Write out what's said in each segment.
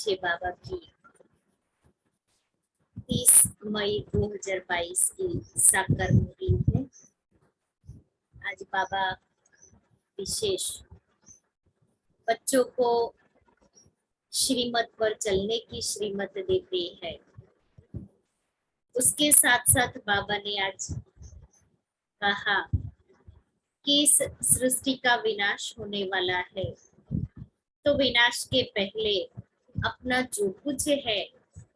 पूज्य बाबा की 30 मई 2022 की साकार मूर्ति है। आज बाबा विशेष बच्चों को श्रीमत पर चलने की श्रीमत देते हैं। उसके साथ साथ बाबा ने आज कहा कि इस सृष्टि का विनाश होने वाला है, तो विनाश के पहले अपना जो कुछ है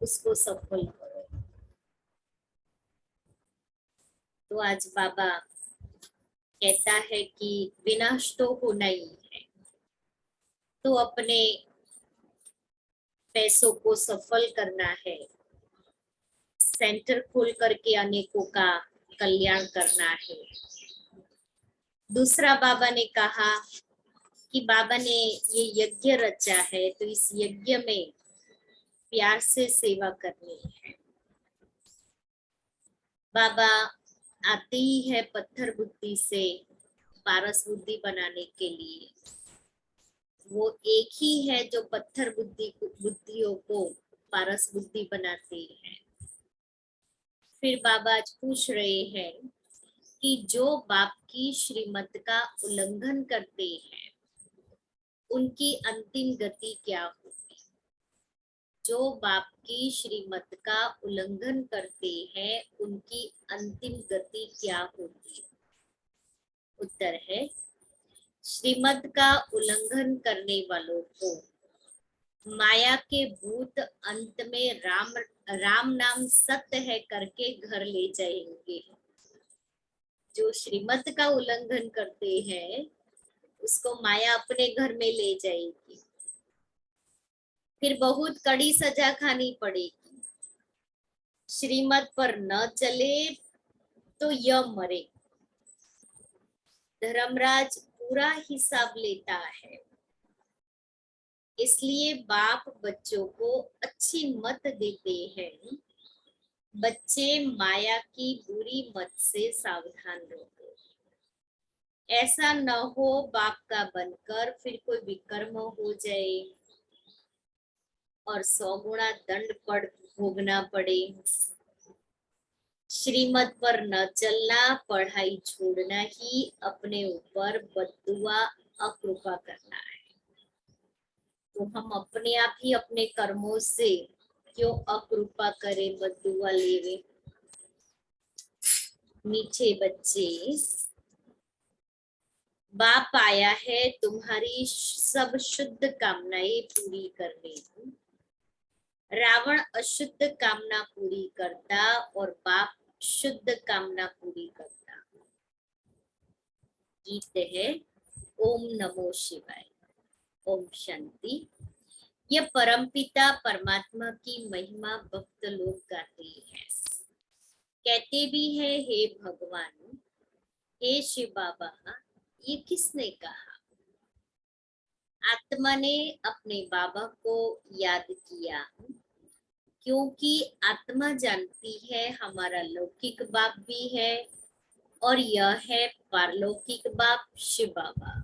उसको सफल करो। तो आज बाबा कहता है कि विनाश तो होना ही है, तो अपने पैसों को सफल करना है, सेंटर खोल करके अनेकों का कल्याण करना है। दूसरा बाबा ने कहा कि बाबा ने ये यज्ञ रचा है, तो इस यज्ञ में प्यार से सेवा करनी है। बाबा आते ही है पत्थर बुद्धि से पारस बुद्धि बनाने के लिए। वो एक ही है जो पत्थर बुद्धियों को पारस बुद्धि बनाते हैं। फिर बाबा आज पूछ रहे हैं कि जो बाप की श्रीमत का उल्लंघन करते हैं उनकी अंतिम गति क्या होगी। जो बाप की श्रीमत का उल्लंघन करते हैं उनकी अंतिम गति क्या होगी। उत्तर है, श्रीमत का उल्लंघन करने वालों को माया के भूत अंत में राम नाम सत्य है करके घर ले जाएंगे। जो श्रीमत का उल्लंघन करते हैं उसको माया अपने घर में ले जाएगी, फिर बहुत कड़ी सजा खानी पड़ेगी। श्रीमत पर न चले तो यह मरे। धर्मराज पूरा हिसाब लेता है, इसलिए बाप बच्चों को अच्छी मत देते हैं। बच्चे माया की बुरी मत से सावधान रहो। ऐसा न हो बाप का बनकर फिर कोई विकर्म हो जाए और 100 गुना दंड भोगना पड़े। श्रीमत पर न चलना, पढ़ाई छोड़ना ही अपने ऊपर बद्दुआ अकृपा करना है। तो हम अपने आप ही अपने कर्मों से क्यों अकृपा करें, बद्दुआ लेवे। मीठे बच्चे, बाप आया है तुम्हारी सब शुद्ध कामनाएं पूरी करने। रावण अशुद्ध कामना पूरी करता और बाप शुद्ध कामना पूरी करता। गीत है ओम नमो शिवाय। ओम शांति। यह परमपिता परमात्मा की महिमा भक्त लोग गाते हैं, कहते भी है हे भगवान, हे शिव बाबा। ये किसने कहा? आत्मा ने अपने बाबा को याद किया, क्योंकि आत्मा जानती है हमारा लौकिक बाप भी है और यह है पारलौकिक बाप शिव बाबा।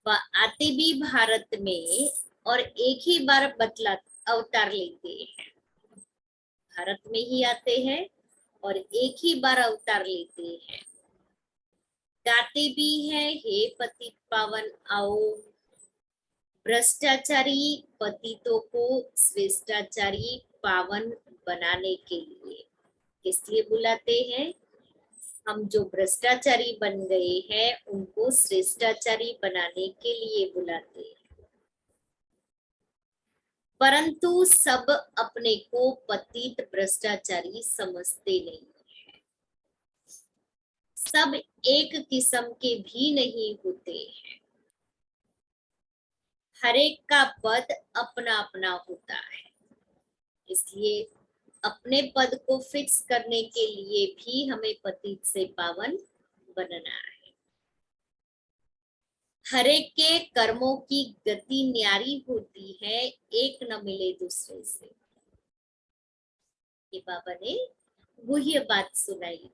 वह आते भी भारत में और एक ही बार अवतार लेते हैं। भारत में ही आते हैं और एक ही बार अवतार लेते हैं। गाते भी है हे पतित पावन आओ। भ्रष्टाचारी पतितों को श्रेष्ठाचारी पावन बनाने के लिए किस लिए बुलाते हैं? हम जो भ्रष्टाचारी बन गए हैं उनको श्रेष्ठाचारी बनाने के लिए बुलाते हैं। परंतु सब अपने को पतित भ्रष्टाचारी समझते नहीं है। सब एक किस्म के भी नहीं होते हैं। हर एक का पद अपना अपना होता है, इसलिए अपने पद को फिक्स करने के लिए भी हमें पतित से पावन बनना है। हर एक के कर्मों की गति न्यारी होती है, एक न मिले दूसरे से। ये बाबा ने गुह्य बात सुनाई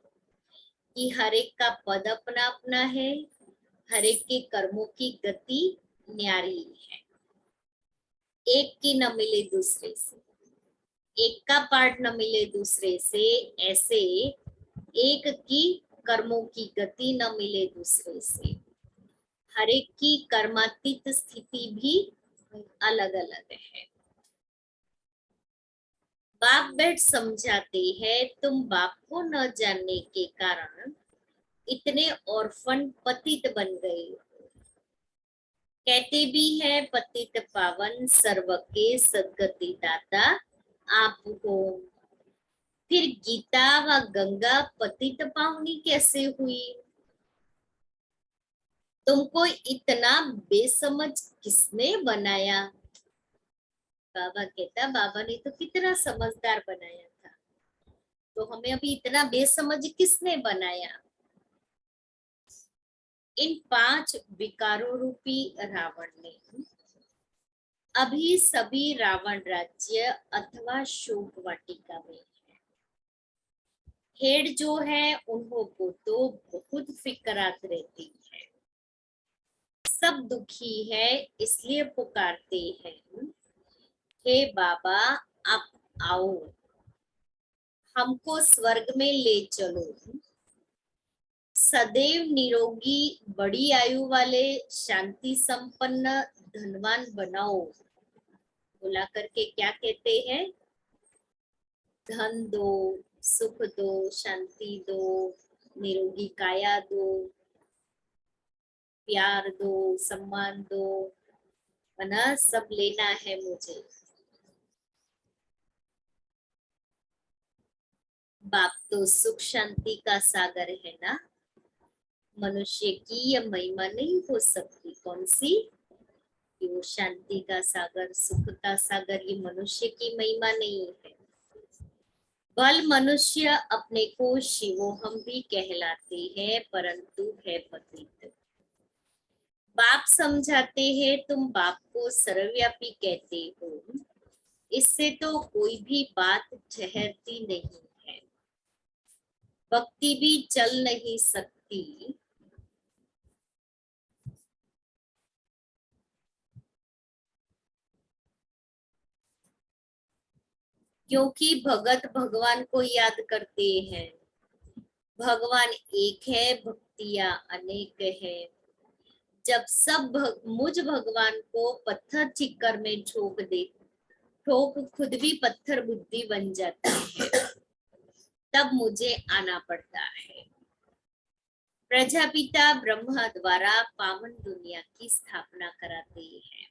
कि हर एक का पद अपना अपना है, हर एक के कर्मों की गति न्यारी है। एक की न मिले दूसरे से, एक का पार्ट न मिले दूसरे से, ऐसे एक की कर्मों की गति न मिले दूसरे से। हर एक की कर्मातीत स्थिति भी अलग अलग है। बाप बैठ समझाते हैं, तुम बाप को न जानने के कारण इतने ऑर्फन पतित बन गए हो। कहते भी है पतित पावन सर्व के सद्गति दाता आप हो। फिर गीता व गंगा पतित पावनी कैसे हुई? तुमको इतना बेसमझ किसने बनाया? बाबा कहता, बाबा ने तो कितना समझदार बनाया था, तो हमें अभी इतना बेसमझ किसने बनाया? इन 5 विकारों रूपी रावण ने अभी सभी रावण राज्य अथवा शोक वाटिका में। हेड जो है उन्हों को तो बहुत फिक्रात रहती है, सब दुखी है, इसलिए पुकारते हैं, हे बाबा आप आओ, हमको स्वर्ग में ले चलो, सदैव निरोगी बड़ी आयु वाले शांति संपन्न धनवान बनाओ। बुला करके क्या कहते हैं? धन दो, सुख दो, शांति दो, निरोगी काया दो, प्यार दो, सम्मान दो, है ना, सब लेना है मुझे। बाप तो सुख शांति का सागर है ना, मनुष्य की यह महिमा नहीं हो सकती। कौन सी? कि वो शांति का सागर, सुख का सागर, ये मनुष्य की महिमा नहीं है। बल मनुष्य अपने को शिवोहम भी कहलाते हैं, परंतु है पतित। बाप समझाते हैं, तुम बाप को सर्वव्यापी कहते हो, इससे तो कोई भी बात ठहरती नहीं है, भक्ति भी चल नहीं सकती। क्योंकि भगत भगवान को याद करते हैं। भगवान एक है, भक्तियां अनेक है। जब सब मुझ भगवान को पत्थर चिक्कर में ठोक दे, ठोक खुद भी पत्थर बुद्धि बन जाती है, तब मुझे आना पड़ता है। प्रजापिता ब्रह्मा द्वारा पावन दुनिया की स्थापना कराते हैं।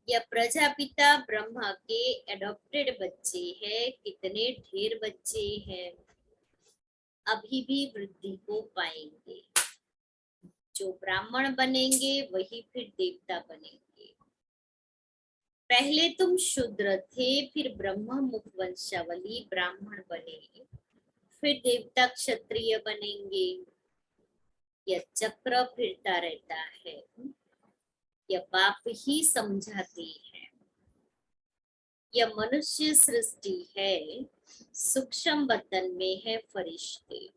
यह प्रजापिता ब्रह्मा के एडॉप्टेड बच्चे हैं। कितने ढेर बच्चे हैं, अभी भी वृद्धि को पाएंगे। जो ब्राह्मण बनेंगे वही फिर देवता बनेंगे। पहले तुम शूद्र थे, फिर ब्रह्म मुख वंशावली ब्राह्मण बने, फिर देवता क्षत्रिय बनेंगे। यह चक्र फिरता रहता है, यह बाप ही समझाते हैं। यह मनुष्य सृष्टि है, सूक्ष्म वतन में है फरिश्ते,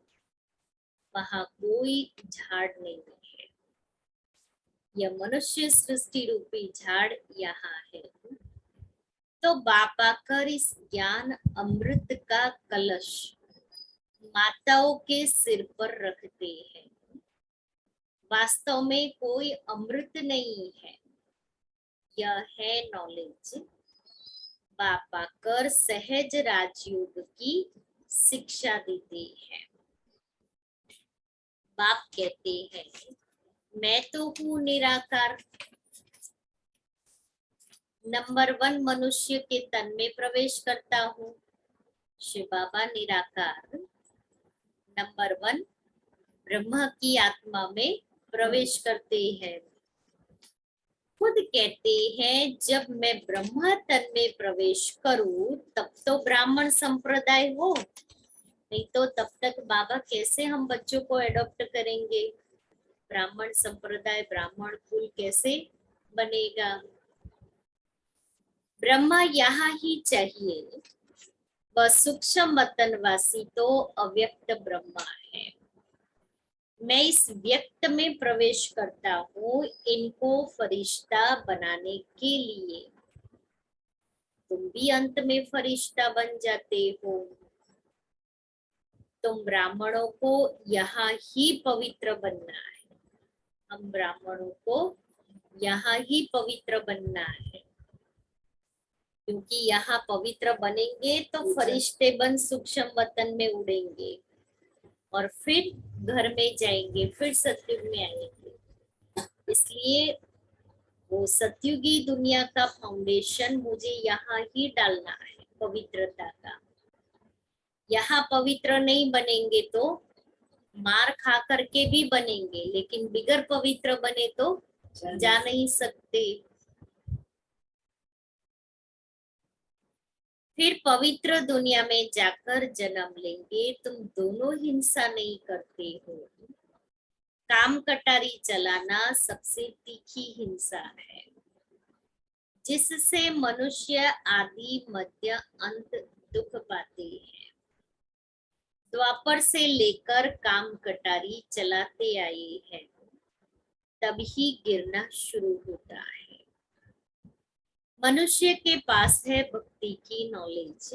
वहां कोई झाड़ नहीं है। यह मनुष्य सृष्टि रूपी झाड़ यहाँ है। तो बाप आकर इस ज्ञान अमृत का कलश माताओं के सिर पर रखते हैं। वास्तव में कोई अमृत नहीं है, यह है नॉलेज। बाप आकर सहज राजयोग की शिक्षा देते हैं। बाप कहते हैं, मैं तो हूँ निराकार। नंबर 1 मनुष्य के तन में प्रवेश करता हूँ। शिव बाबा निराकार नंबर 1 ब्रह्मा की आत्मा में प्रवेश करते हैं। खुद कहते हैं, जब मैं ब्रह्मा तन में प्रवेश करूं तब तो ब्राह्मण संप्रदाय हो, नहीं तो तब तक बाबा कैसे हम बच्चों को एडॉप्ट करेंगे? ब्राह्मण संप्रदाय, ब्राह्मण कुल कैसे बनेगा? ब्रह्मा यहाँ ही चाहिए। वह सूक्ष्म वतनवासी तो अव्यक्त ब्रह्मा है। मैं इस व्यक्त में प्रवेश करता हूँ इनको फरिश्ता बनाने के लिए। तुम भी अंत में फरिश्ता बन जाते हो। तुम ब्राह्मणों को यहाँ ही पवित्र बनना है। हम ब्राह्मणों को यहाँ ही पवित्र बनना है, क्योंकि यहाँ पवित्र बनेंगे तो फरिश्ते बन सूक्ष्म वतन में उड़ेंगे और फिर घर में जाएंगे, फिर सतयुग में आएंगे। इसलिए वो सतयुगी दुनिया का फाउंडेशन मुझे यहाँ ही डालना है, पवित्रता का। यहाँ पवित्र नहीं बनेंगे तो मार खा करके भी बनेंगे, लेकिन बिगर पवित्र बने तो जा नहीं सकते। फिर पवित्र दुनिया में जाकर जन्म लेंगे। तुम दोनों हिंसा नहीं करते हो। काम कटारी चलाना सबसे तीखी हिंसा है, जिससे मनुष्य आदि मध्य अंत दुख पाते हैं। द्वापर से लेकर काम कटारी चलाते आए हैं, तभी गिरना शुरू होता है। मनुष्य के पास है भक्ति की नॉलेज,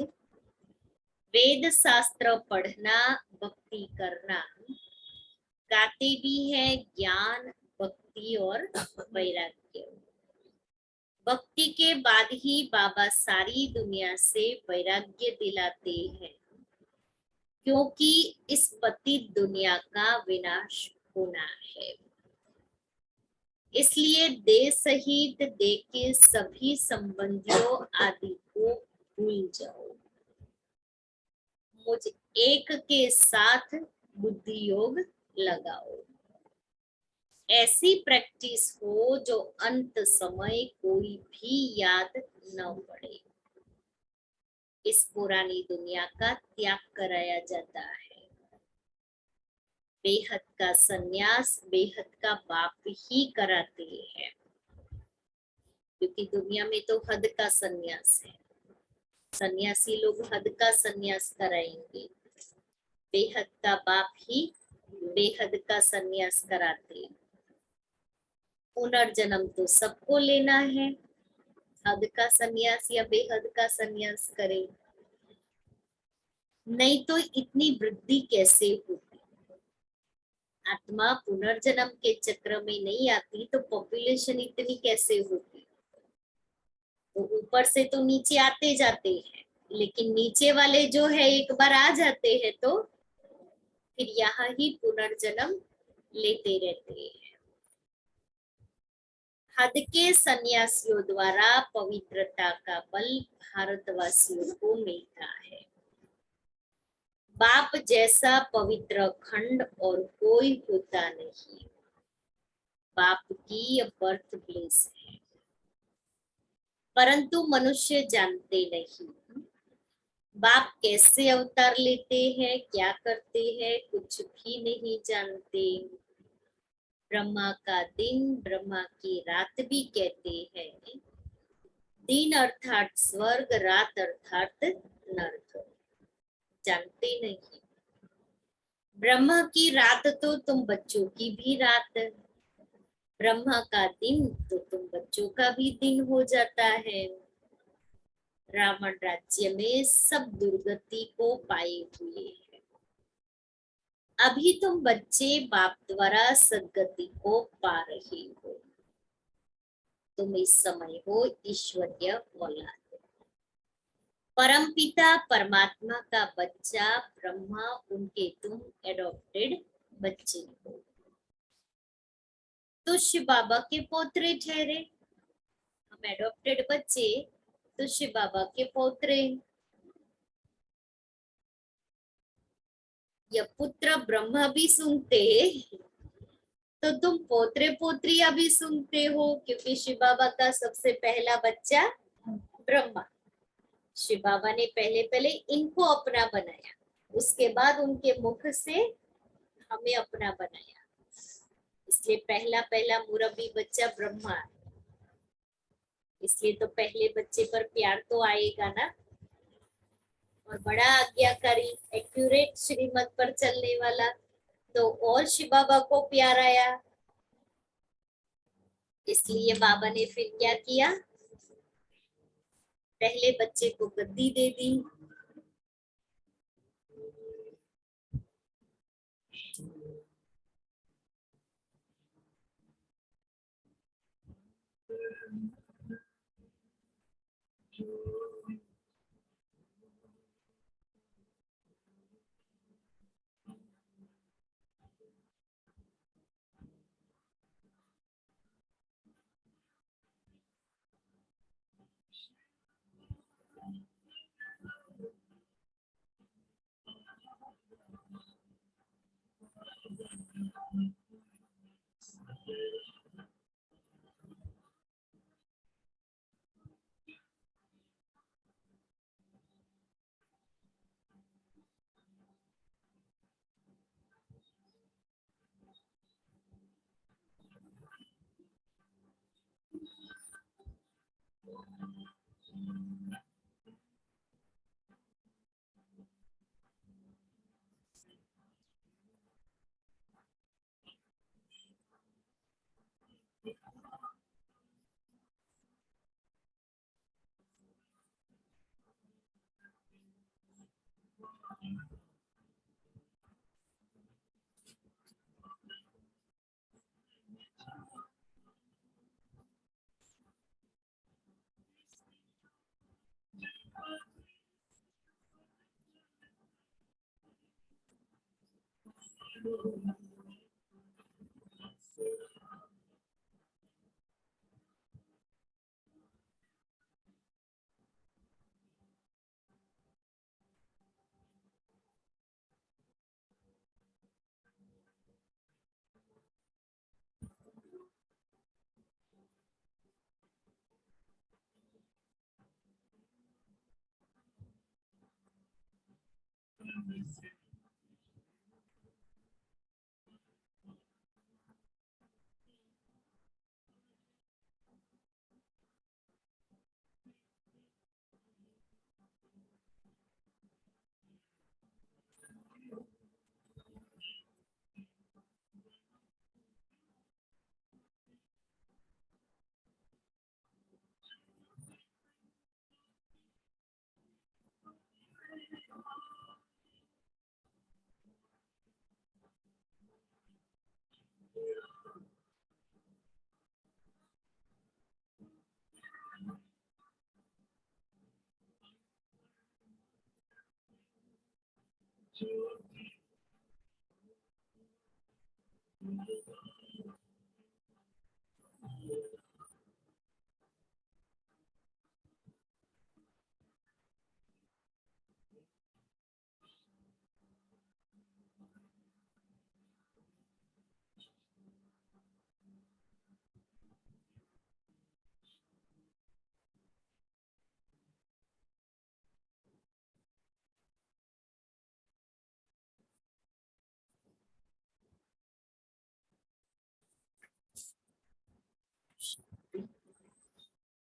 वेद शास्त्र पढ़ना, भक्ति करना, गाते भी है ज्ञान, भक्ति और वैराग्य। भक्ति के बाद ही बाबा सारी दुनिया से वैराग्य दिलाते हैं, क्योंकि इस पतित दुनिया का विनाश होना है। इसलिए देह सहित देह के सभी संबंधियों आदि को भूल जाओ। मुझ एक के साथ बुद्धि योग लगाओ। ऐसी प्रैक्टिस हो जो अंत समय कोई भी याद न पड़े। इस पुरानी दुनिया का त्याग कराया जाता है। बेहद का सन्यास बेहद का बाप ही कराते हैं, क्योंकि दुनिया में तो हद का सन्यास है। सन्यासी लोग हद का सन्यास कराएंगे, बेहद का बाप ही बेहद का सन्यास कराते हैं। पुनर्जन्म तो सबको लेना है, हद का सन्यास या बेहद का सन्यास करे, नहीं तो इतनी वृद्धि कैसे होती। आत्मा पुनर्जन्म के चक्र में नहीं आती तो पॉपुलेशन इतनी कैसे होती। तो ऊपर से तो नीचे आते जाते हैं, लेकिन नीचे वाले जो है एक बार आ जाते हैं तो फिर यहाँ ही पुनर्जन्म लेते रहते हैं। हद के सन्यासियों द्वारा पवित्रता का बल भारतवासियों को मिलता है। बाप जैसा पवित्र खंड और कोई होता नहीं। बाप की बर्थ प्लेस है, परंतु मनुष्य जानते नहीं। बाप कैसे अवतार लेते हैं, क्या करते हैं, कुछ भी नहीं जानते। ब्रह्मा का दिन, ब्रह्मा की रात भी कहते हैं। दिन अर्थात स्वर्ग, रात अर्थात नर्क। जानते नहीं। ब्रह्मा की रात तो तुम बच्चों की भी रात, ब्रह्मा का दिन तो तुम बच्चों का भी दिन हो जाता है। रावण राज्य में सब दुर्गति को पाए हुए हैं। अभी तुम बच्चे बाप द्वारा सदगति को पा रहे हो। तुम इस समय हो ईश्वरीय औलाद। परम पिता परमात्मा का बच्चा ब्रह्मा, उनके तुम एडॉप्टेड बच्चे हो। तो शिव बाबा के पोत्रे ठहरे। हम एडॉप्टेड बच्चे तो शिव बाबा के पोत्रे। या पुत्र ब्रह्मा भी सुनते तो तुम पोत्रे पोत्रियां भी सुनते हो, क्योंकि शिव बाबा का सबसे पहला बच्चा ब्रह्मा। शिव बाबा ने पहले पहले इनको अपना बनाया, उसके बाद उनके मुख से हमें अपना बनाया। इसलिए पहला पहला मुरब्बी बच्चा ब्रह्मा, इसलिए तो पहले बच्चे पर प्यार तो आएगा ना। और बड़ा आज्ञाकारी, एक्यूरेट श्रीमत पर चलने वाला तो और शिव बाबा को प्यार आया, इसलिए बाबा ने फिर क्या किया, पहले बच्चे को गद्दी दे दी।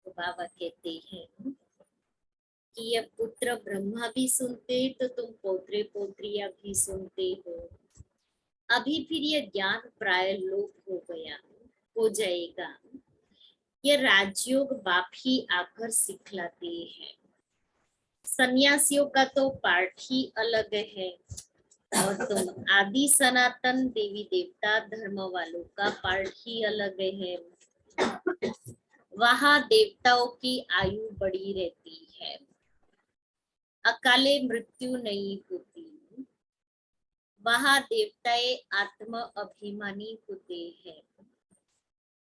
तो बाबा कहते हैं कि ये पुत्र ब्रह्मा भी सुनते तो तुम पोत्रे पोत्रियां भी सुनते हो। अभी फिर ये ज्ञान प्राय लोप हो गया, हो जाएगा। ये राजयोग बाप ही आकर सिखलाते हैं। सन्यासियों का तो पाठ ही अलग है, और तुम आदि सनातन देवी देवता धर्म वालों का पाठ ही अलग है। वहां देवताओं की आयु बड़ी रहती है, अकाले मृत्यु नहीं होती। वहां देवताएं आत्म अभिमानी होते हैं,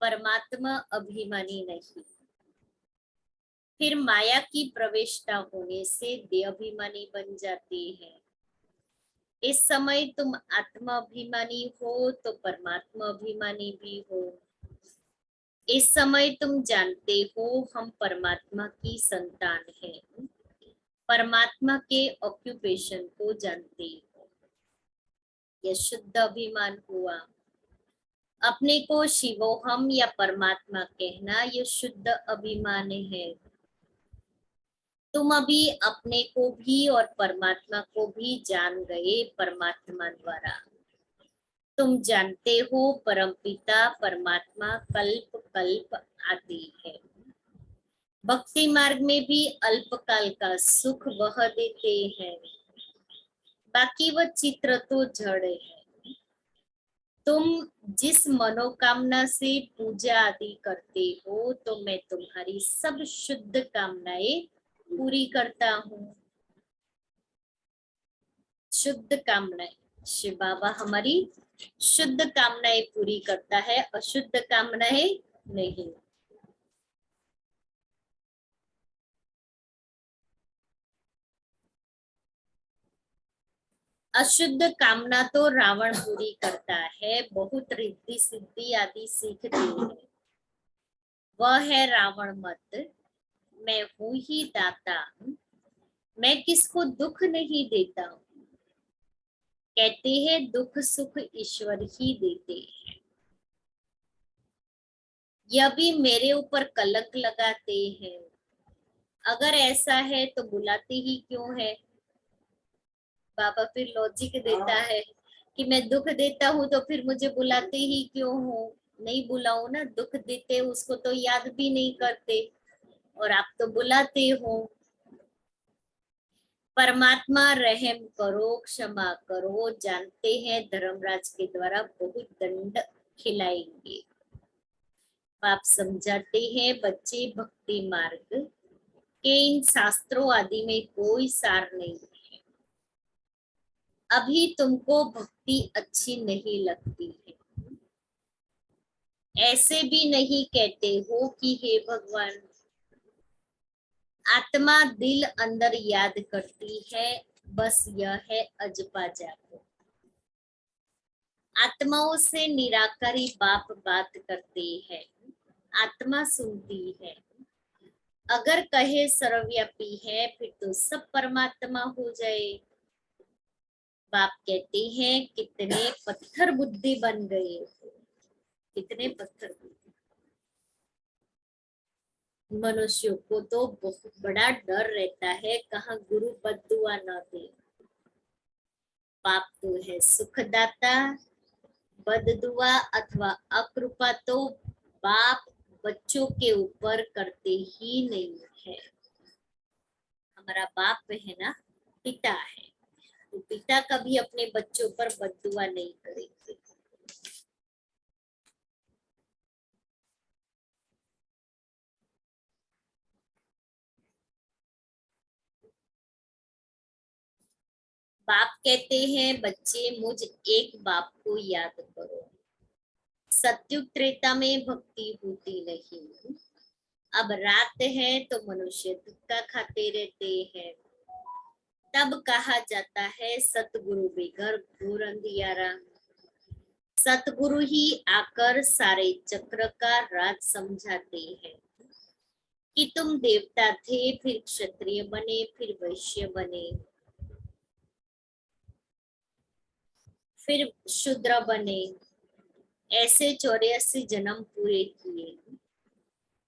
परमात्मा अभिमानी नहीं। फिर माया की प्रवेशता होने से देहाभिमानी बन जाते हैं। इस समय तुम आत्मा अभिमानी हो तो परमात्मा अभिमानी भी हो। इस समय तुम जानते हो हम परमात्मा की संतान हैं, परमात्मा के ऑक्यूपेशन को जानते हो। यह शुद्ध अभिमान हुआ। अपने को शिवोहम या परमात्मा कहना यह शुद्ध अभिमान है। तुम अभी अपने को भी और परमात्मा को भी जान गए परमात्मा द्वारा। तुम जानते हो परमपिता परमात्मा कल्प कल्प आते हैं। भक्ति मार्ग में भी अल्पकाल का सुख वह देते हैं, बाकी वह चित्र तो जड़ है। तुम जिस मनोकामना से पूजा आदि करते हो, तो मैं तुम्हारी सब शुद्ध कामनाएं पूरी करता हूँ। शुद्ध कामनाएं, शिव बाबा हमारी शुद्ध कामनाएं पूरी करता है, अशुद्ध कामनाएं नहीं। अशुद्ध कामना तो रावण पूरी करता है, बहुत रिद्धि सिद्धि आदि सीखते हैं। वह है रावण मत, मैं हूं ही दाता, मैं किसको दुख नहीं देता हूँ। कहते हैं दुख सुख ईश्वर ही देते हैं। यह भी मेरे ऊपर कलंक लगाते हैं। अगर ऐसा है तो बुलाते ही क्यों है। बाबा फिर लॉजिक देता है कि मैं दुख देता हूँ तो फिर मुझे बुलाते ही क्यों हो। नहीं बुलाओ ना, दुख देते उसको तो याद भी नहीं करते, और आप तो बुलाते हो। परमात्मा रहम करो, क्षमा करो, जानते हैं धर्मराज के द्वारा बहुत दंड खिलाएंगे। आप समझाते हैं बच्चे भक्ति मार्ग के इन शास्त्रों आदि में कोई सार नहीं है। अभी तुमको भक्ति अच्छी नहीं लगती है, ऐसे भी नहीं कहते हो कि हे भगवान। आत्मा दिल अंदर याद करती है, बस यह है अजपा जाको। आत्माओं से निराकारी बाप बात करते हैं, आत्मा सुनती है। अगर कहे सर्वव्यापी है, फिर तो सब परमात्मा हो जाए। बाप कहते हैं कितने पत्थर बुद्धि बन गए हो, कितने पत्थर बुद्धि। मनुष्यों को तो बहुत बड़ा डर रहता है, कहाँ गुरु बद्दुआ न दे। बाप तो है सुखदाता, बददुआ अथवा अकृपा तो बाप बच्चों के ऊपर करते ही नहीं है। हमारा बाप है ना, पिता है, तो पिता कभी अपने बच्चों पर बद्दुआ नहीं करेंगे। बाप कहते हैं बच्चे मुझ एक बाप को याद करो। सत्युग त्रेता में भक्ति होती नहीं। अब रात है तो मनुष्य धक्का खाते रहते हैं। तब कहा जाता है सतगुरु बेघर घोर अंधियारा। सतगुरु ही आकर सारे चक्र का राज समझाते हैं कि तुम देवता थे, फिर क्षत्रिय बने, फिर वैश्य बने, फिर शूद्र बने। ऐसे 84 जन्म पूरे किए।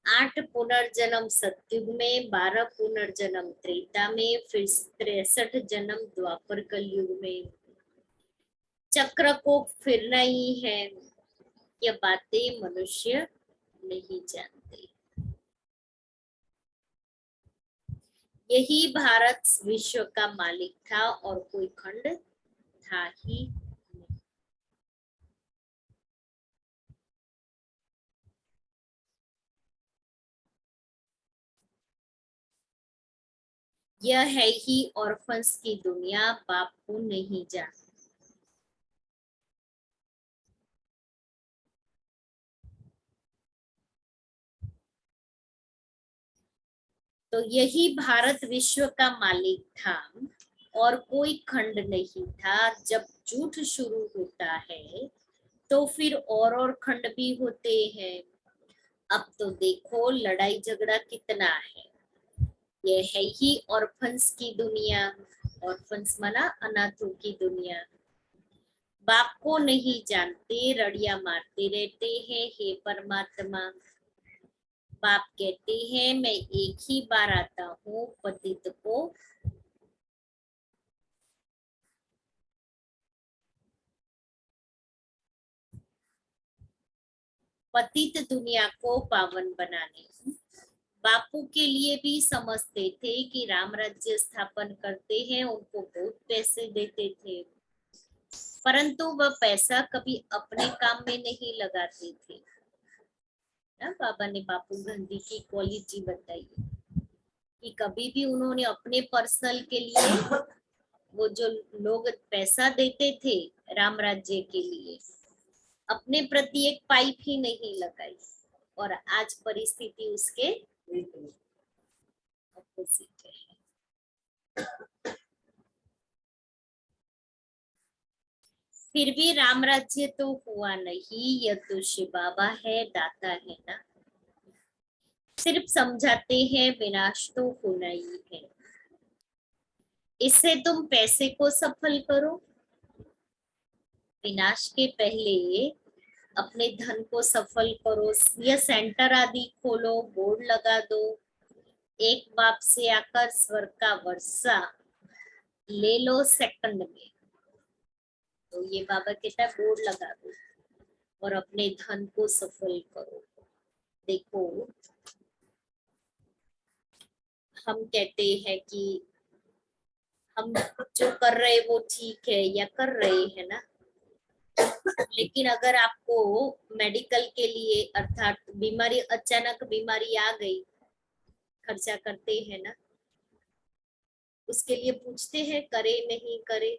8 पुनर्जन्म सतयुग में, 12 पुनर्जन्म त्रेता में, फिर 63 जन्म द्वापर कलयुग में। चक्र को फिरना ही है। यह बातें मनुष्य नहीं जानते। यही भारत विश्व का मालिक था और कोई खंड था ही नहीं। यह है ही ऑर्फन्स की दुनिया, बाप को नहीं जानती। तो यही भारत विश्व का मालिक था और कोई खंड नहीं था। जब झूठ शुरू होता है तो फिर और खंड भी होते हैं। अब तो देखो लड़ाई झगड़ा कितना है। ये है ही ऑर्फन्स की दुनिया। ऑर्फन्स माना अनाथों की दुनिया। बाप को नहीं जानते, रड़िया मारते रहते हैं हे परमात्मा। बाप कहते हैं मैं एक ही बार आता हूँ पतित को पतित दुनिया को पावन बनाने। बापू के लिए भी समझते थे कि राम राज्य स्थापन करते हैं, उनको बहुत पैसे देते थे, परंतु वह पैसा कभी अपने काम में नहीं लगाते थे ना। बाबा ने बापू गांधी की क्वालिटी बताई कि कभी भी उन्होंने अपने पर्सनल के लिए, वो जो लोग पैसा देते थे राम राज्य के लिए, अपने प्रति एक पाइप ही नहीं लगाई, और आज परिस्थिति उसके अपोजिट है। फिर भी राम राज्य तो हुआ नहीं, यह तो शिव बाबा है, दाता है ना। सिर्फ समझाते हैं, विनाश तो होना ही है। इससे तुम पैसे को सफल करो, विनाश के पहले अपने धन को सफल करो। यह सेंटर आदि खोलो, बोर्ड लगा दो, एक बाप से आकर स्वर्ग का वर्षा ले लो सेकंड में। तो ये बाबा कहता है बोर्ड लगा दो और अपने धन को सफल करो। देखो, हम कहते हैं कि हम जो कर रहे वो ठीक है या कर रहे हैं ना, लेकिन अगर आपको मेडिकल के लिए, अर्थात बीमारी, अचानक बीमारी आ गई, खर्चा करते हैं ना, उसके लिए पूछते हैं करे नहीं करे।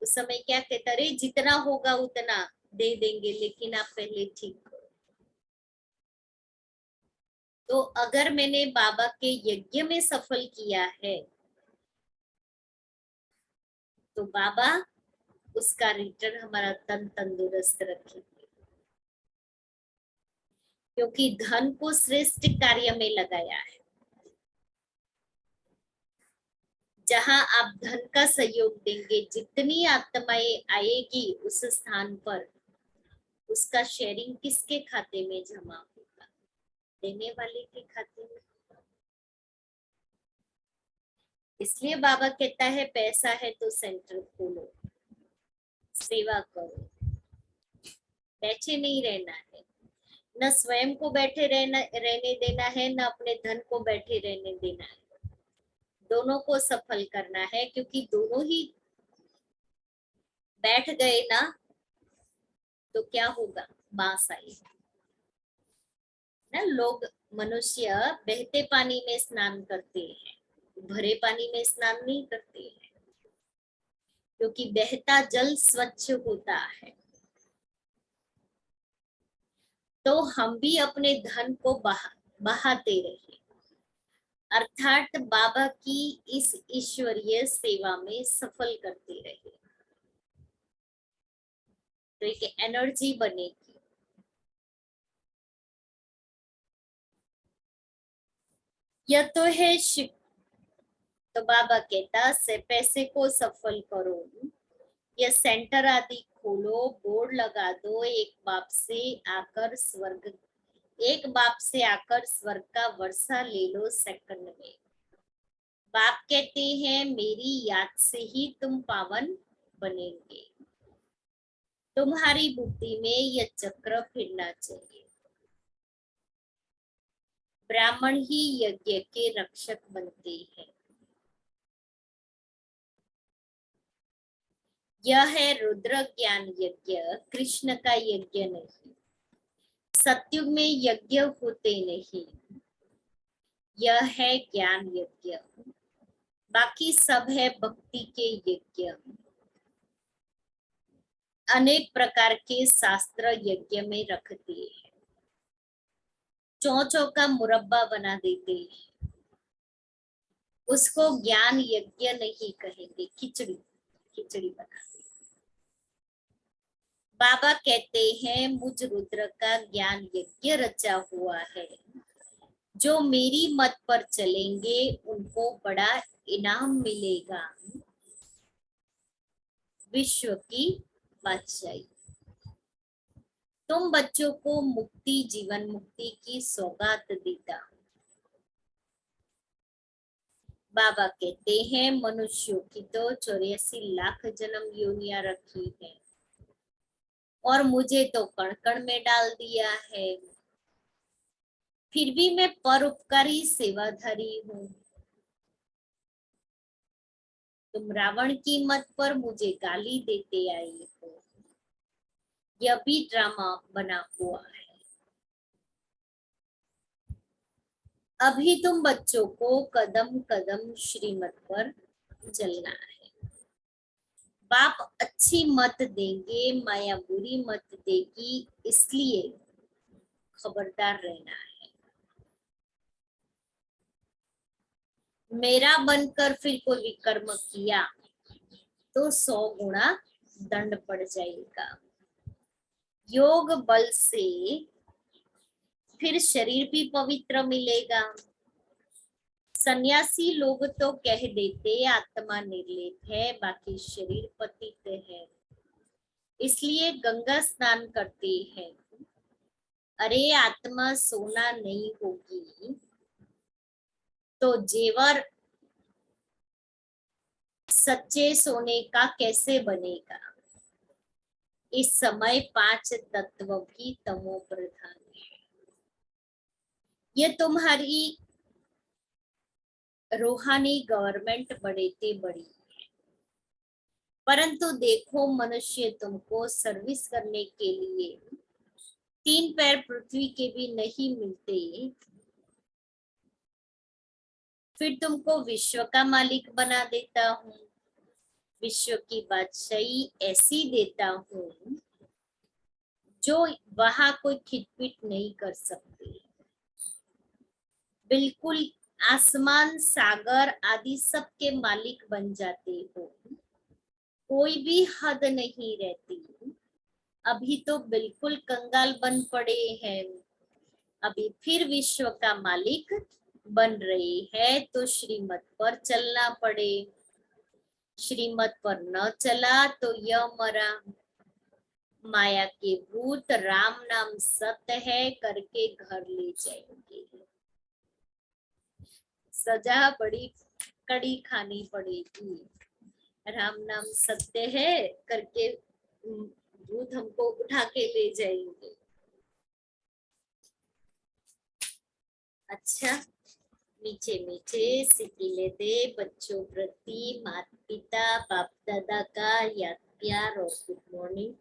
उस समय क्या कहता, रे जितना होगा उतना दे देंगे, लेकिन आप पहले ठीक करो। तो अगर मैंने बाबा के यज्ञ में सफल किया है, तो बाबा उसका रिटर्न हमारा तन तंदुरुस्त रखेंगे, क्योंकि धन को श्रेष्ठ कार्य में लगाया है। जहां आप धन का सहयोग देंगे, जितनी आत्माएं आएगी उस स्थान पर, उसका शेयरिंग किसके खाते में जमा होगा? देने वाले के खाते में। इसलिए बाबा कहता है पैसा है तो सेंटर खोलो, सेवा करो, बैठे नहीं रहना है, न स्वयं को बैठे रहने देना है, न अपने धन को बैठे रहने देना है। दोनों को सफल करना है, क्योंकि दोनों ही बैठ गए ना तो क्या होगा? बांस आएगी ना। लोग, मनुष्य बहते पानी में स्नान करते हैं, भरे पानी में स्नान नहीं करते हैं, क्योंकि बहता जल स्वच्छ होता है। तो हम भी अपने धन को बहाते रहे, अर्थात बाबा की इस ईश्वरीय सेवा में सफल करते रहे, तो एक एनर्जी बनेगी। यह तो है शिव। तो बाबा कहता से पैसे को सफल करो, यह सेंटर आदि खोलो, बोर्ड लगा दो, एक बाप से आकर स्वर्ग का वर्षा ले लो सेकंड में। बाप कहते हैं मेरी याद से ही तुम पावन बनेंगे, तुम्हारी बुद्धि में यह चक्र फिरना चाहिए। ब्राह्मण ही यज्ञ के रक्षक बनते हैं। यह है रुद्र ज्ञान यज्ञ, कृष्ण का यज्ञ नहीं। सत्युग में यज्ञ होते नहीं, यह है ज्ञान यज्ञ। बाकी सब है भक्ति के यज्ञ। अनेक प्रकार के शास्त्र यज्ञ में रखते हैं, चौचौ का मुरब्बा बना देते हैं, उसको ज्ञान यज्ञ नहीं कहेंगे, खिचड़ी खिचड़ी बना। बाबा कहते हैं मुझ रुद्र का ज्ञान यज्ञ रचा हुआ है, जो मेरी मत पर चलेंगे उनको बड़ा इनाम मिलेगा, विश्व की बादशाही। तुम बच्चों को मुक्ति, जीवन मुक्ति की सौगात देता हूं। बाबा कहते हैं मनुष्यों की तो 84 लाख जन्म योनियां रखी है, और मुझे तो कण कण में डाल दिया है। फिर भी मैं परोपकारी सेवाधारी हूँ। तुम रावण की मत पर मुझे गाली देते आई हो। यह भी ड्रामा बना हुआ है। अभी तुम बच्चों को कदम कदम श्रीमत पर चलना है। बाप अच्छी मत देंगे, माया बुरी मत देगी, इसलिए खबरदार रहना है। मेरा बनकर फिर कोई विकर्म किया तो 100 गुना दंड पड़ जाएगा। योग बल से फिर शरीर भी पवित्र मिलेगा। सन्यासी लोग तो कह देते आत्मा निर्लेप है, बाकी शरीर पतित है, इसलिए गंगा स्नान करते हैं। अरे आत्मा सोना नहीं होगी तो जेवर सच्चे सोने का कैसे बनेगा। इस समय 5 तत्व भी तमो प्रधान है। ये तुम्हारी रूहानी गवर्नमेंट बढ़ेते बड़ी, परंतु देखो मनुष्य तुमको सर्विस करने के लिए 3 पैर पृथ्वी के भी नहीं मिलते, फिर तुमको विश्व का मालिक बना देता हूँ। विश्व की बादशाही ऐसी देता हूँ जो वहां कोई खिटपिट नहीं कर सकते। बिल्कुल आसमान सागर आदि सब के मालिक बन जाते हो। कोई भी हद नहीं रहती। अभी तो बिल्कुल कंगाल बन पड़े हैं, अभी फिर विश्व का मालिक बन रहे हैं तो श्रीमत पर चलना पड़े। श्रीमत पर न चला तो यह मरा। माया के भूत राम नाम सत्य है करके घर ले जाएंगे। सजा बड़ी कड़ी खानी पड़ेगी। राम नाम सत्य है करके भूत हमको उठा के ले जाएंगे। अच्छा, मीठे मीठे सिकिले दे बच्चों प्रति माता पिता बाप दादा का याद प्यार और गुड मॉर्निंग।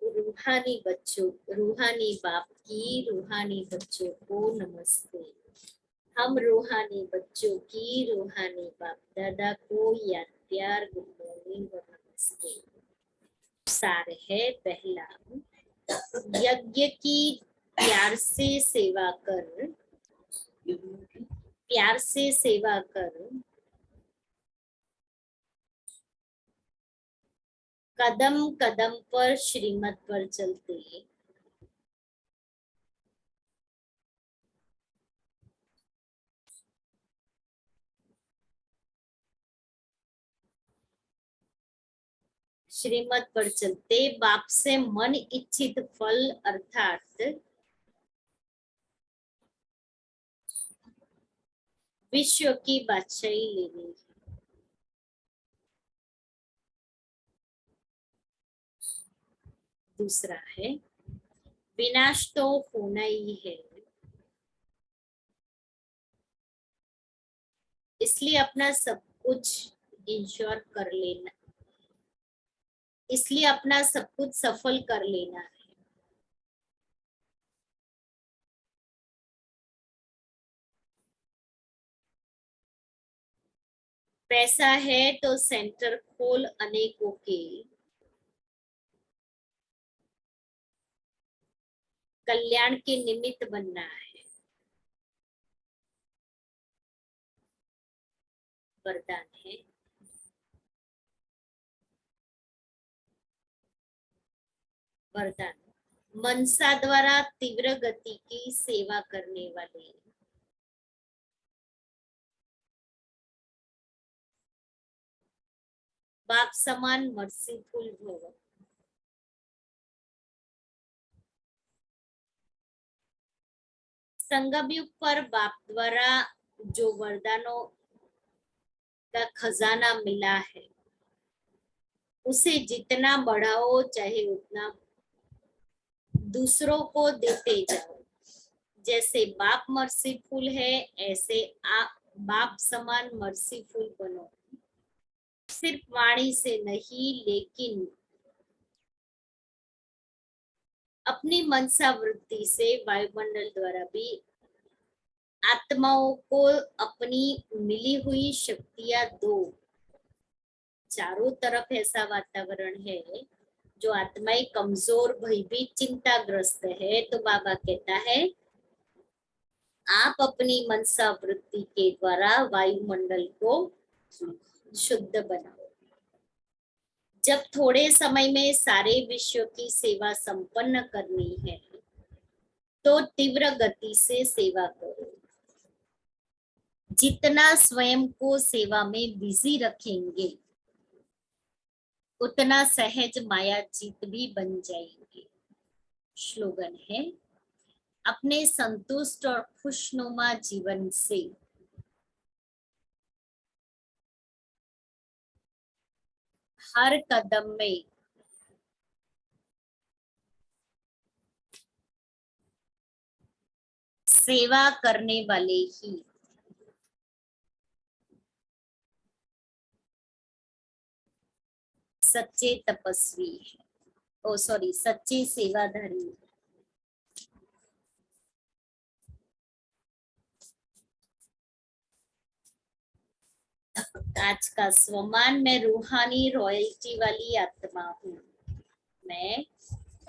रूहानी बाप की रूहानी बच्चों को नमस्ते। हम रूहानी बच्चों की रूहानी बाप दादा को याद प्यार गुड मॉर्निंग और नमस्ते। सार है पहला, यज्ञ की प्यार से सेवा कर, प्यार से सेवा कर, कदम कदम पर श्रीमत पर चलते। श्रीमत पर चलते बाप से मन इच्छित फल अर्थात विश्व की बादशाही लेनी है। दूसरा है विनाश तो होना ही है, इसलिए अपना सब कुछ इंश्योर कर लेना, इसलिए अपना सब कुछ सफल कर लेना है। पैसा है तो सेंटर खोल अनेकों के, कल्याण के निमित्त बनना है। वरदान है वरदान, मनसा द्वारा तीव्र गति की सेवा करने वाले, बाप समान मर्सीफुल भव। संगम युग पर बाप द्वारा जो वरदानों का खजाना मिला है, उसे जितना बढ़ाओ चाहे उतना दूसरों को देते जाओ। जैसे बाप मर्सीफुल है, ऐसे आप बाप समान मर्सीफुल बनो। सिर्फ वाणी से नहीं, लेकिन अपनी मनसा वृत्ति से वायुमंडल द्वारा भी आत्माओं को अपनी मिली हुई शक्तियां दो। चारों तरफ ऐसा वातावरण है जो आत्माएं कमजोर, भयभीत, चिंताग्रस्त है, तो बाबा कहता है आप अपनी मनसा वृत्ति के द्वारा वायुमंडल को शुद्ध बनाओ। जब थोड़े समय में सारे विश्व की सेवा संपन्न करनी है तो तीव्र गति से सेवा करो। जितना स्वयं को सेवा में बिजी रखेंगे उतना सहज माया जीत भी बन जाएंगे। स्लोगन है, अपने संतुष्ट और खुशनुमा जीवन से हर कदम में सेवा करने वाले ही सच्चे तपस्वी है। ओ सॉरी, सच्चे सेवाधारी। आज का स्वमान, मैं रूहानी रॉयल्टी वाली आत्मा हूँ। मैं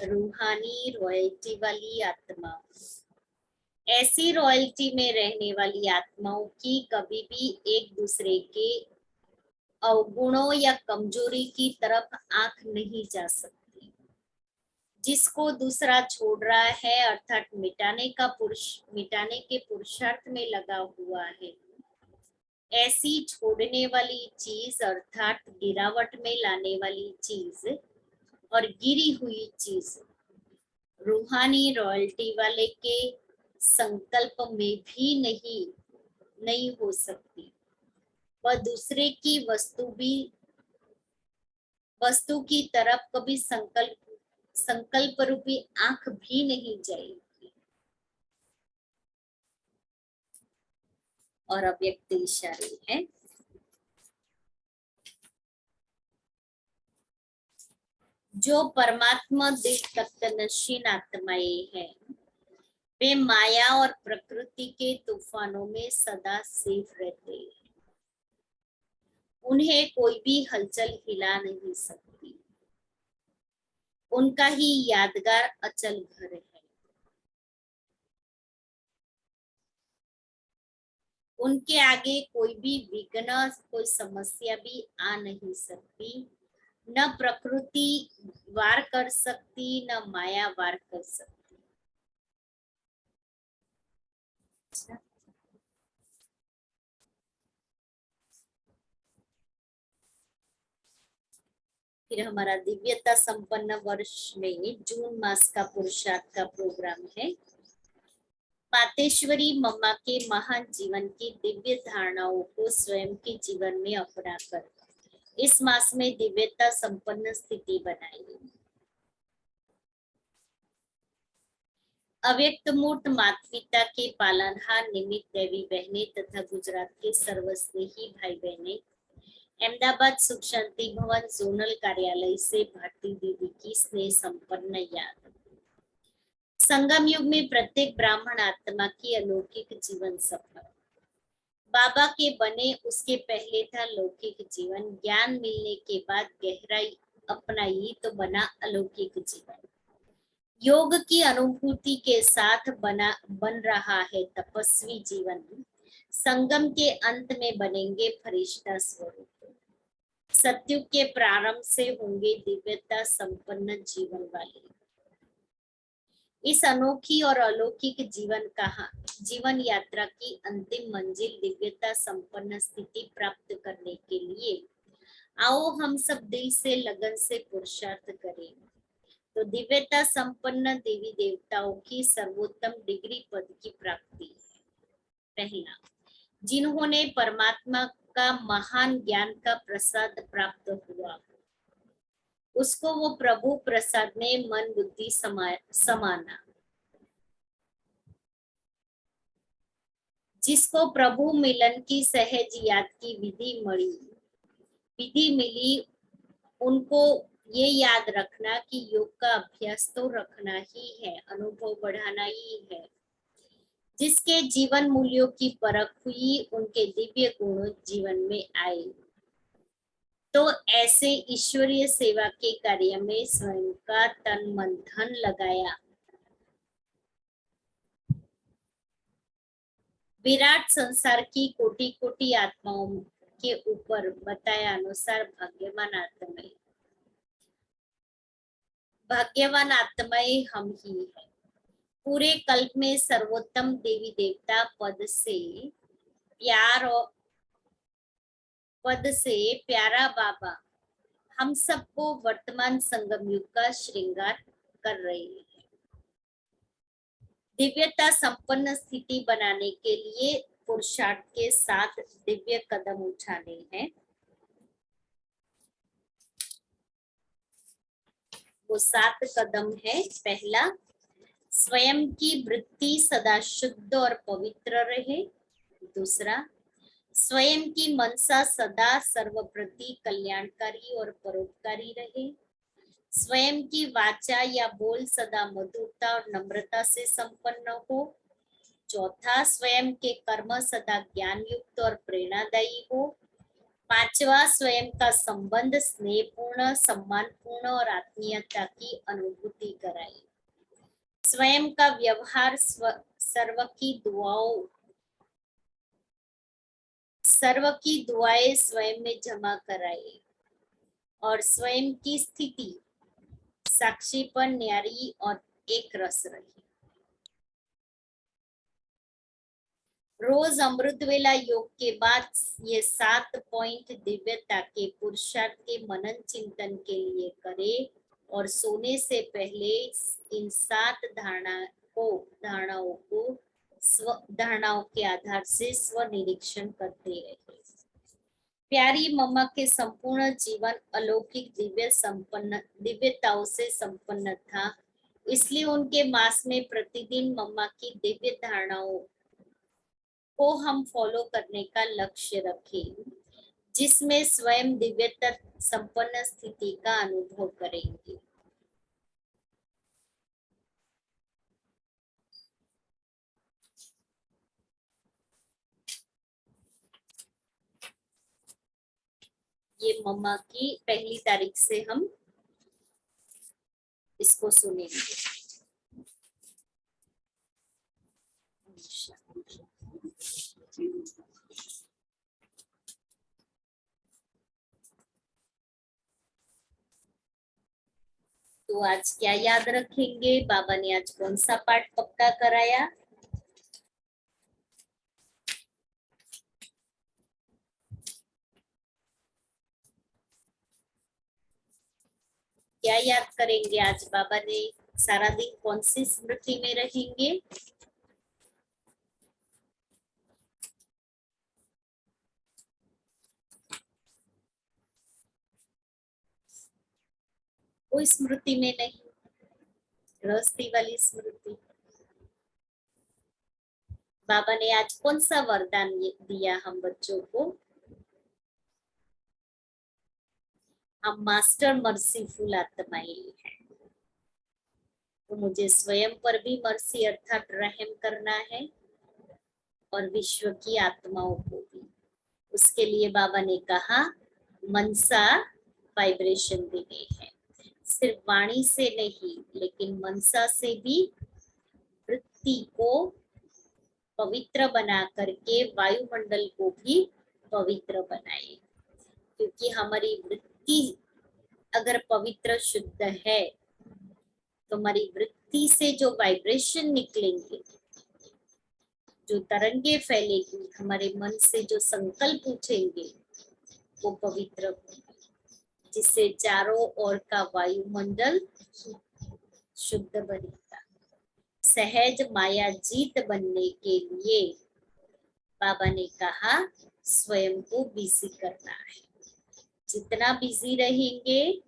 रूहानी रॉयल्टी वाली आत्मा हूँ। ऐसी रॉयल्टी में रहने वाली आत्माओं की कभी भी एक दूसरे के अवगुणों या कमजोरी की तरफ आंख नहीं जा सकती। जिसको दूसरा छोड़ रहा है अर्थात मिटाने के पुरुषार्थ में लगा हुआ है, ऐसी छोड़ने वाली चीज अर्थात गिरावट में लाने वाली चीज और गिरी हुई चीज रूहानी रॉयल्टी वाले के संकल्प में भी नहीं हो सकती। वह दूसरे की वस्तु की तरफ कभी संकल्प रूपी आंख भी नहीं जाएगी। और अव्यक्त इशारे है, जो परमात्मा दिल तक नशीन आत्माएं हैं वे माया और प्रकृति के तूफानों में सदा सेफ रहते हैं। उन्हें कोई भी हलचल हिला नहीं सकती। उनका ही यादगार अचल घर है। उनके आगे कोई भी विघ्न, कोई समस्या भी आ नहीं सकती। न प्रकृति वार कर सकती, न माया वार कर सकती। फिर हमारा दिव्यता संपन्न वर्ष में जून मास का पुरुषार्थ का प्रोग्राम है। मातेश्वरी मम्मा के महान जीवन की दिव्य धारणाओं को स्वयं के जीवन में अपनाकर इस मास में दिव्यता संपन्न स्थिति बनाइए। अव्यक्त मूर्त माता पिता के पालनहार निमित्त देवी बहने तथा गुजरात के सर्वस्नेही भाई बहने अहमदाबाद सुख शांति भवन जोनल कार्यालय से भारती दीदी की स्नेह संपन्न याद। संगम युग में प्रत्येक ब्राह्मण आत्मा की अलौकिक जीवन सफर। बाबा के बने उसके पहले था लौकिक जीवन, ज्ञान मिलने के बाद गहराई अपनाई तो बना अलौकिक जीवन। योग की अनुभूति के साथ बन रहा है तपस्वी जीवन। संगम के अंत में बनेंगे फरिश्ता स्वरूप। सत्युग के प्रारंभ से होंगे दिव्यता संपन्न जीवन वाले। इस अनोखी और अलौकिक जीवन यात्रा की अंतिम मंजिल दिव्यता संपन्न स्थिति प्राप्त करने के लिए आओ हम सब दिल से लगन से पुरुषार्थ करें। तो दिव्यता संपन्न देवी देवताओं की सर्वोत्तम डिग्री पद की प्राप्ति। पहला, जिन्होंने परमात्मा का महान ज्ञान का प्रसाद प्राप्त हुआ, उसको वो प्रभु प्रसाद ने मन बुद्धि समाना। जिसको प्रभु मिलन की सहज याद की विधि मिली, उनको ये याद रखना कि योग का अभ्यास तो रखना ही है, अनुभव बढ़ाना ही है। जिसके जीवन मूल्यों की परख हुई, उनके दिव्य गुण जीवन में आए, तो ऐसे ईश्वरीय सेवा के कार्य में स्वयं का तन मन धन लगाया। विराट संसार की कोटि कोटि आत्माओं के ऊपर बताया अनुसार भाग्यवान आत्माएं हम ही है। पूरे कल्प में सर्वोत्तम देवी देवता पद से प्यारा बाबा हम सबको वर्तमान संगम युग का श्रृंगार कर रहे हैं। दिव्यता संपन्न स्थिति बनाने के लिए पुरुषार्थ के साथ दिव्य कदम उठाने हैं। वो 7 कदम है। पहला, स्वयं की वृत्ति सदा शुद्ध और पवित्र रहे। दूसरा, स्वयं की मनसा सदा सर्वप्रति कल्याणकारी और परोपकारी रहे। स्वयं की वाचा या बोल सदा मधुरता और नम्रता से संपन्न हो। चौथा, स्वयं के कर्म सदा ज्ञान युक्त और प्रेरणादायी हो। पांचवा, स्वयं का संबंध स्नेहपूर्ण, सम्मानपूर्ण और आत्मीयता की अनुभूति कराए। स्वयं का व्यवहार सर्व की दुआएं स्वयं में जमा कराए और स्वयं की स्थिति साक्षी पर न्यारी और एक रस रही। रोज अमृत वेला योग के बाद ये 7 पॉइंट दिव्यता के पुरुषार्थ के मनन चिंतन के लिए करे और सोने से पहले इन 7 धारणाओं के आधार से स्व निरीक्षण करते रहे। प्यारी मम्मा के संपूर्ण जीवन अलौकिक दिव्यताओं से संपन्न था, इसलिए उनके मास में प्रतिदिन मम्मा की दिव्य धारणाओं को हम फॉलो करने का लक्ष्य रखें, जिसमें स्वयं दिव्यता संपन्न स्थिति का अनुभव करेंगे। ये मम्मा की पहली तारीख से हम इसको सुनेंगे। तो आज क्या याद रखेंगे? बाबा ने आज कौन सा पाठ पक्का कराया? क्या याद करेंगे आज? बाबा ने सारा दिन कौन सी स्मृति में रहेंगे? कोई स्मृति में नहीं, गृहस्थी वाली स्मृति। बाबा ने आज कौन सा वरदान दिया हम बच्चों को? हम मास्टर मर्सीफुल आत्माएं हैं, तो मुझे स्वयं पर भी मर्सी अर्थात रहम करना है और विश्व की आत्माओं को भी। उसके लिए बाबा ने कहा मनसा वाइब्रेशन देने हैं, सिर्फ वाणी से नहीं लेकिन मनसा से भी वृत्ति को पवित्र बना करके वायुमंडल को भी पवित्र बनाए, क्योंकि हमारी वृत्ति अगर पवित्र शुद्ध है तो हमारी वृत्ति से जो वाइब्रेशन निकलेंगे, जो तरंगे फैलेगी, हमारे मन से जो संकल्प उठेंगे वो पवित्र होंगे, जिससे चारों ओर का वायुमंडल शुद्ध बनेगा। सहज माया जीत बनने के लिए बाबा ने कहा स्वयं को बिजी करना है। जितना बिजी रहेंगे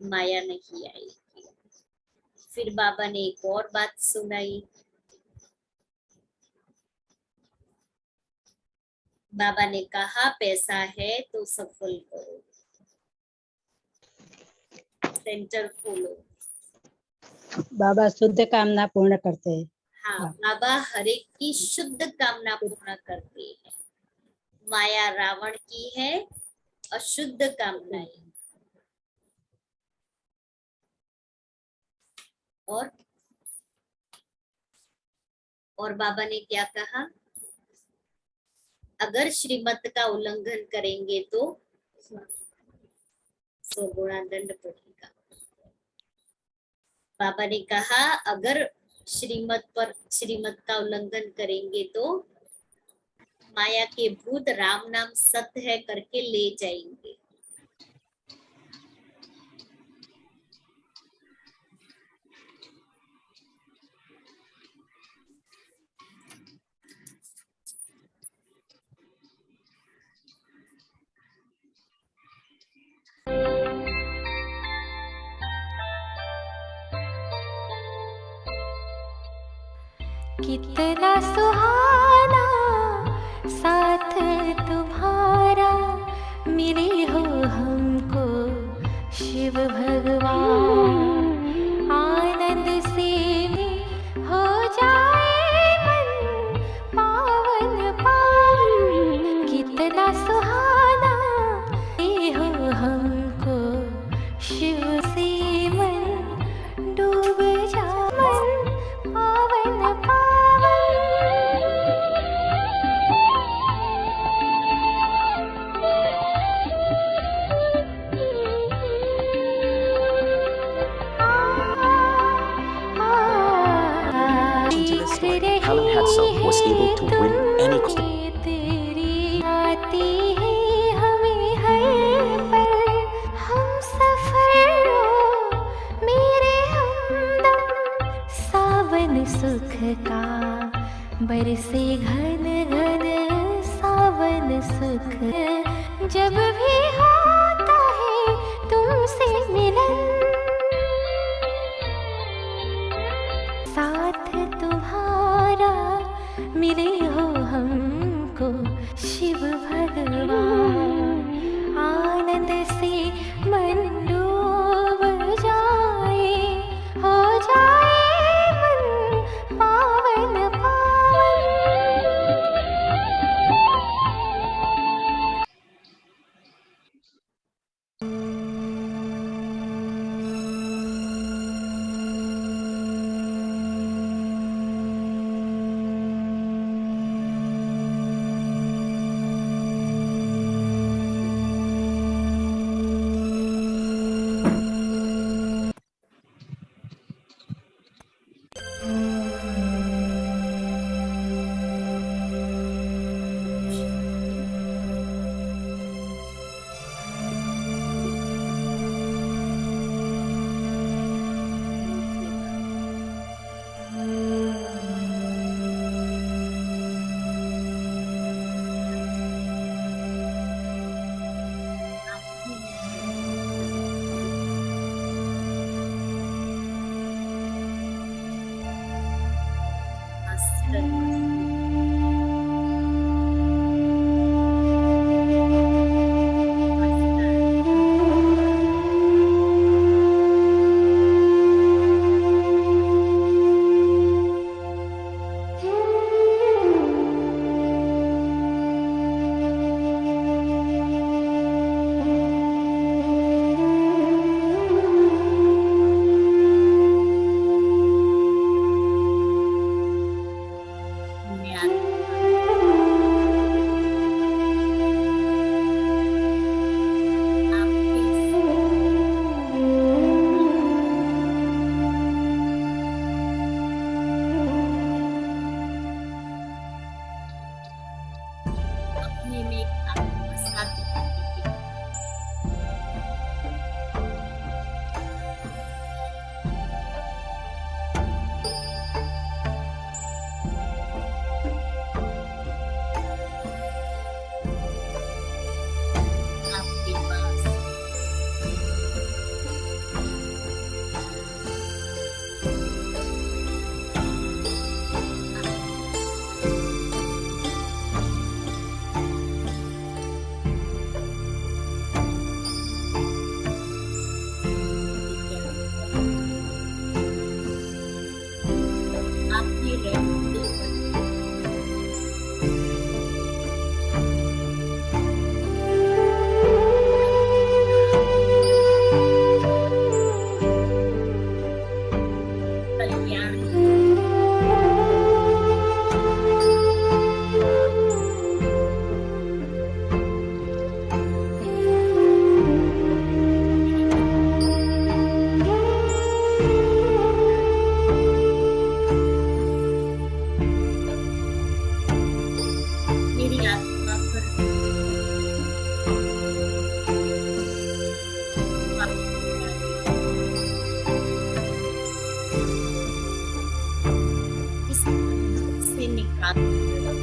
माया नहीं आएगी। फिर बाबा ने एक और बात सुनाई। बाबा ने कहा पैसा है तो सफल करो, सेंटर खोलो। बाबा शुद्ध कामना पूर्ण करते हैं। हाँ, बाबा हर एक की शुद्ध कामना पूर्ण करते हैं। माया रावण की है, अशुद्ध कामनाएं। और बाबा ने क्या कहा, अगर श्रीमत का उल्लंघन करेंगे तो 100 गुणा दंड पड़ेगा। बाबा ने कहा अगर श्रीमत का उल्लंघन करेंगे तो माया के भूत राम नाम सत्य है करके ले जाएंगे। कितना सुहाना साथ तुम्हारा, मिले हो हमको शिव भगवान। आनंद से हो जाए मन पावन पावन। कितना सुहाना मिले हो हमको शिव से मन डूब जाए मन पावन पावन। To this story, Helen Hetzel was able to win any तेरी आती है हमें हर पल, हम सफर हो मेरे हमदम। सावन सुख का बरसे घन घन सावन सुख, जब भी होता है तुमसे मिलन। साथ तुम्हारा मिले हो हमको शिव भगवान। आनंद से मन डूब जाए, हो जाए मन पावन पावन। की आत्मा पर इस से निकाल